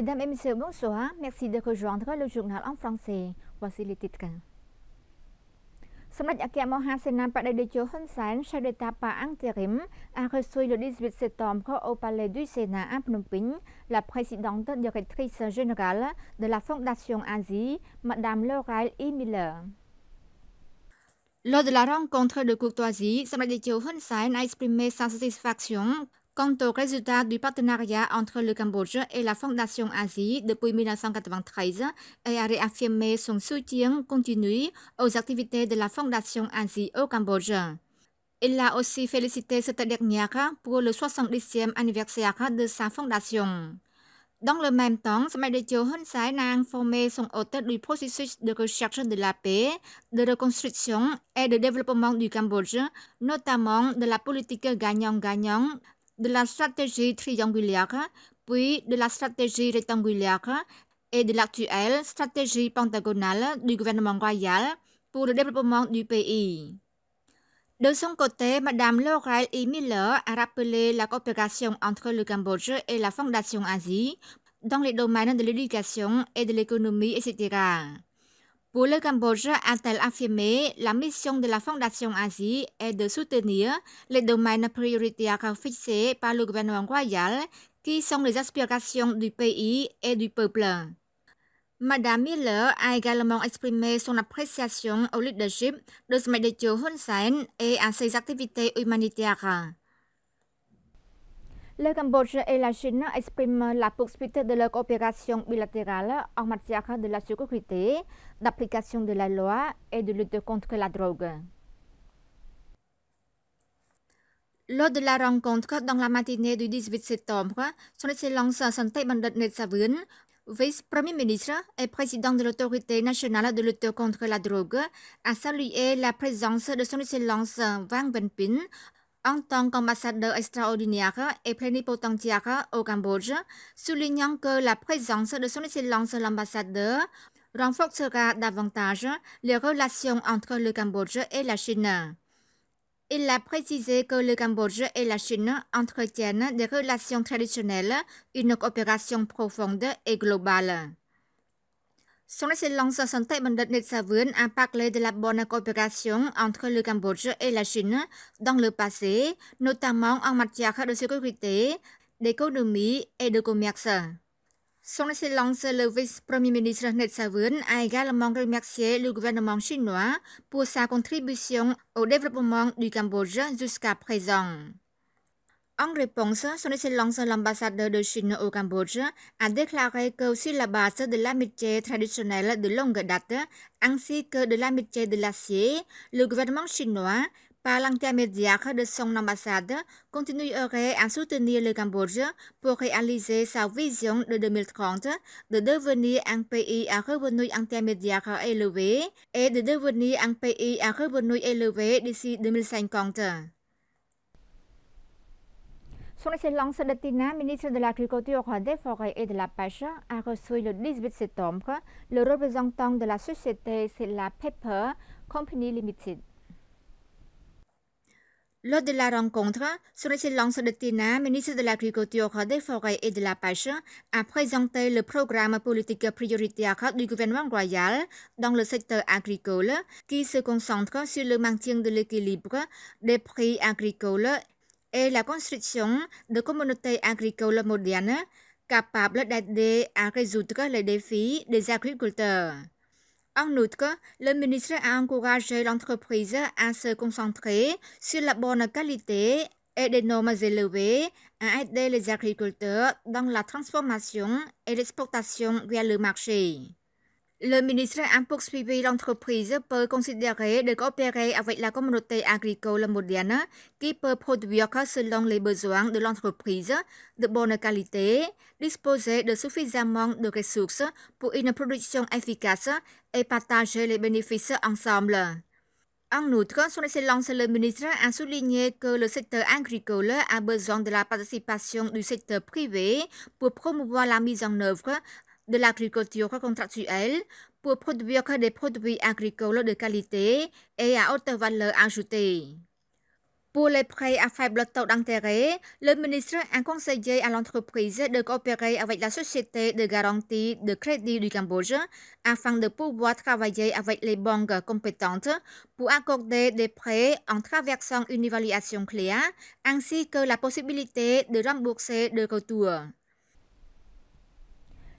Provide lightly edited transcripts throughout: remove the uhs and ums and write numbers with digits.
Mesdames et messieurs, bonsoir. Merci de rejoindre le journal en français. Voici les titres. សម្ដេចអគ្គមហាសេនាបតីតេជោហ៊ុនសែន chef d'État par intérim a reçu le 18 septembre au palais du Sénat à Phnom Penh la présidente directrice générale de la Fondation Asie, Madame Laurel E. Miller. Lors de la rencontre de courtoisie, សម្ដេចតេជោហ៊ុនសែนa exprimé sa satisfaction quant au résultat du partenariat entre le Cambodge et la Fondation Asie depuis 1993 et a réaffirmé son soutien continu aux activités de la Fondation Asie au Cambodge. Il a aussi félicité cette dernière pour le 70e anniversaire de sa fondation. Dans le même temps, Samdech Techo Hun Sen a informé son hôte du processus de recherche de la paix, de reconstruction et de développement du Cambodge, notamment de la politique gagnant-gagnant, de la stratégie triangulaire, puis de la stratégie rectangulaire et de l'actuelle stratégie pentagonale du gouvernement royal pour le développement du pays. De son côté, Madame Laurel E. Miller a rappelé la coopération entre le Cambodge et la Fondation Asie dans les domaines de l'éducation et de l'économie, etc. Pour le Cambodge, a-t-elle affirmé, la mission de la Fondation Asie est de soutenir les domaines prioritaires fixés par le gouvernement royal qui sont les aspirations du pays et du peuple. Madame Miller a également exprimé son appréciation au leadership de Samdech Techo Hun Sen et à ses activités humanitaires. Le Cambodge et la Chine expriment la poursuite de leur coopération bilatérale en matière de la sécurité, d'application de la loi et de lutte contre la drogue. Lors de la rencontre dans la matinée du 18 septembre, Son Excellence Santhep Bandit Netsavuon, vice-premier ministre et président de l'autorité nationale de lutte contre la drogue, a salué la présence de Son Excellence Vang Vinpin en tant qu'ambassadeur extraordinaire et plénipotentiaire au Cambodge, soulignant que la présence de Son Excellence l'ambassadeur renforcera davantage les relations entre le Cambodge et la Chine. Il a précisé que le Cambodge et la Chine entretiennent des relations traditionnelles, une coopération profonde et globale. Son Excellence Santhep Bandit Netsavuon a parlé de la bonne coopération entre le Cambodge et la Chine dans le passé, notamment en matière de sécurité, d'économie et de commerce. Son Excellence le vice-premier ministre Netsavuon a également remercié le gouvernement chinois pour sa contribution au développement du Cambodge jusqu'à présent. En réponse, Son Excellence l'ambassadeur de Chine au Cambodge a déclaré que sur la base de l'amitié traditionnelle de longue date ainsi que de l'amitié de l'acier, le gouvernement chinois, par l'intermédiaire de son ambassade, continuerait à soutenir le Cambodge pour réaliser sa vision de 2030 de devenir un pays à revenu intermédiaire élevé et de devenir un pays à revenu élevé d'ici 2050. Son Excellence Datina, ministre de l'Agriculture, des Forêts et de la Pêche, a reçu le 18 septembre le représentant de la société Sela Pepper Company Limited. Lors de la rencontre, Son Excellence Datina, ministre de l'Agriculture, des Forêts et de la Pêche, a présenté le programme politique prioritaire du gouvernement royal dans le secteur agricole qui se concentre sur le maintien de l'équilibre des prix agricoles et la construction de communautés agricoles modernes capables d'aider à résoudre les défis des agriculteurs. En outre, le ministre a encouragé l'entreprise à se concentrer sur la bonne qualité et des normes élevées, à aider les agriculteurs dans la transformation et l'exportation vers le marché. Le ministre a poursuivi l'entreprise peut considérer de coopérer avec la communauté agricole moderne qui peut produire selon les besoins de l'entreprise de bonne qualité, disposer de suffisamment de ressources pour une production efficace et partager les bénéfices ensemble. En outre, Son Excellence le ministre a souligné que le secteur agricole a besoin de la participation du secteur privé pour promouvoir la mise en œuvre de l'agriculture contractuelle pour produire des produits agricoles de qualité et à haute valeur ajoutée. Pour les prêts à faible taux d'intérêt, le ministre a conseillé à l'entreprise de coopérer avec la Société de garantie de crédit du Cambodge afin de pouvoir travailler avec les banques compétentes pour accorder des prêts en traversant une évaluation claire ainsi que la possibilité de rembourser de retour.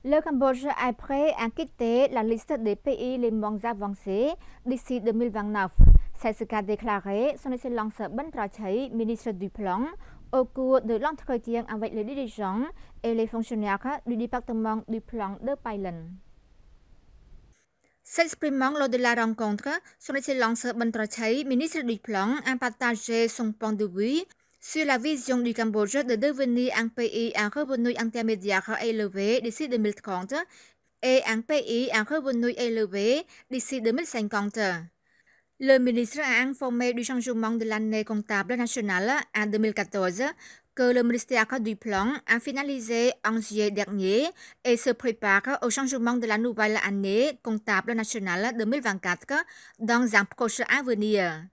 Le Cambodge est prêt à quitter la liste des pays les moins avancés d'ici 2029. C'est ce qu'a déclaré son Excellence Ben Trachai, ministre du Plan, au cours de l'entretien avec les dirigeants et les fonctionnaires du département du Plan de Pailen. S'exprimant lors de la rencontre, son Excellence Ben Trachai, ministre du Plan, a partagé son point de vue sur la vision du Cambodge de devenir un pays à revenu intermédiaire élevé d'ici 2030 et un pays à revenu élevé d'ici 2050. Le ministre a informé du changement de l'année comptable nationale en 2014 que le ministère du Plan a finalisé en juillet dernier et se prépare au changement de la nouvelle année comptable nationale 2024 dans un prochain avenir.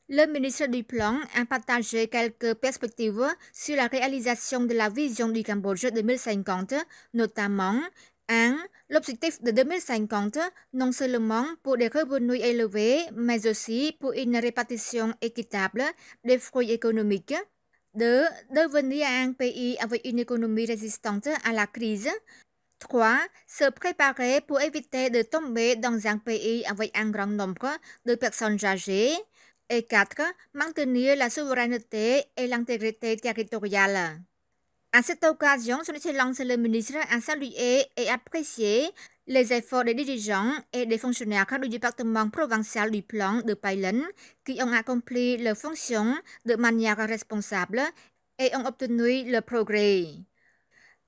Le ministre du Plan a partagé quelques perspectives sur la réalisation de la vision du Cambodge 2050, notamment 1. L'objectif de 2050, non seulement pour des revenus élevés, mais aussi pour une répartition équitable des fruits économiques. 2. Devenir un pays avec une économie résistante à la crise. 3. Se préparer pour éviter de tomber dans un pays avec un grand nombre de personnes âgées. Et 4. Maintenir la souveraineté et l'intégrité territoriale. À cette occasion, son Excellence le ministre a salué et apprécié les efforts des dirigeants et des fonctionnaires du département provincial du Plan de Pailen qui ont accompli leurs fonctions de manière responsable et ont obtenu le progrès.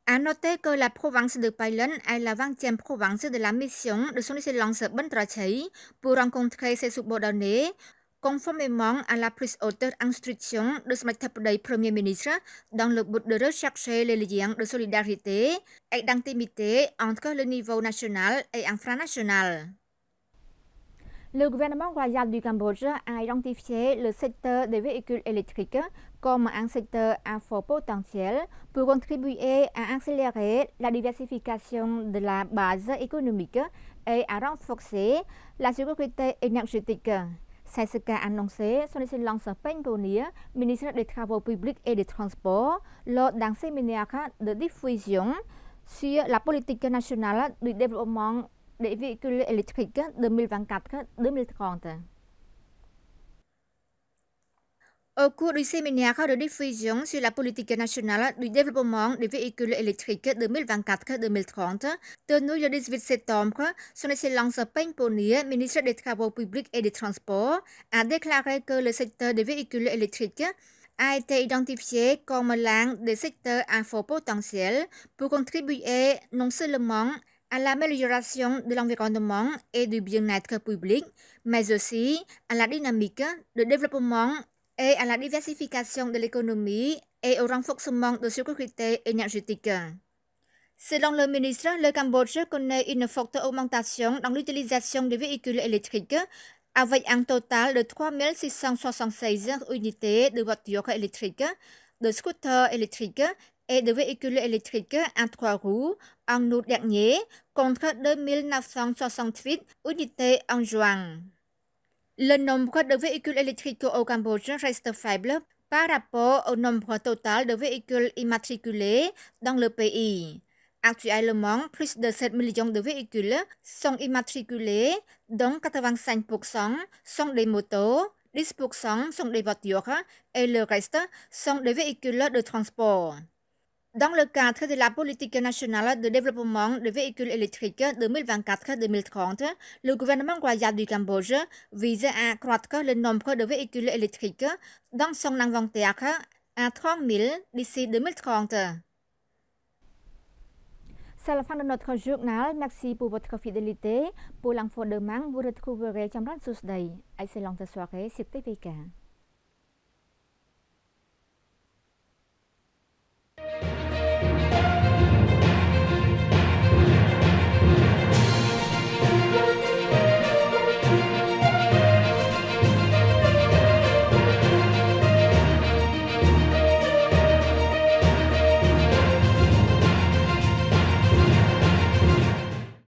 À noter que la province de Pailen est la 20e province de la mission de son Excellence Ben Trachai pour rencontrer ses subordonnés, conformément à la plus haute instruction de son Premier ministre dans le but de rechercher les liens de solidarité et d'intimité entre le niveau national et infranational. Le gouvernement royal du Cambodge a identifié le secteur des véhicules électriques comme un secteur à fort potentiel pour contribuer à accélérer la diversification de la base économique et à renforcer la sécurité énergétique. C'est ce qu'a annoncé son Excellence Pen Ponia, ministre des Travaux publics et des Transports, lors d'un séminaire de diffusion sur la politique nationale du développement des véhicules électriques 2024-2030. Au cours du séminaire de diffusion sur la politique nationale du développement des véhicules électriques 2024-2030, tenu le 18 septembre, son Excellence Pen Ponia, ministre des Travaux publics et des Transports, a déclaré que le secteur des véhicules électriques a été identifié comme l'un des secteurs à fort potentiel pour contribuer non seulement à l'amélioration de l'environnement et du bien-être public, mais aussi à la dynamique de développement et à la diversification de l'économie et au renforcement de la sécurité énergétique. Selon le ministre, le Cambodge connaît une forte augmentation dans l'utilisation des véhicules électriques, avec un total de 3676 unités de voitures électriques, de scooters électriques et de véhicules électriques à 3 roues en août dernier, contre 2968 unités en juin. Le nombre de véhicules électriques au Cambodge reste faible par rapport au nombre total de véhicules immatriculés dans le pays. Actuellement, plus de 7 millions de véhicules sont immatriculés, dont 85% sont des motos, 10% sont des voitures et le reste sont des véhicules de transport. Dans le cadre de la politique nationale de développement des véhicules électriques 2024-2030, le gouvernement royal du Cambodge vise à accroître le nombre de véhicules électriques dans son inventaire à 30 000 d'ici 2030. C'est la fin de notre journal. Merci pour votre fidélité. Pour l'info demain, vous retrouverez Chamran Susday. Excellente soirée sur TVK.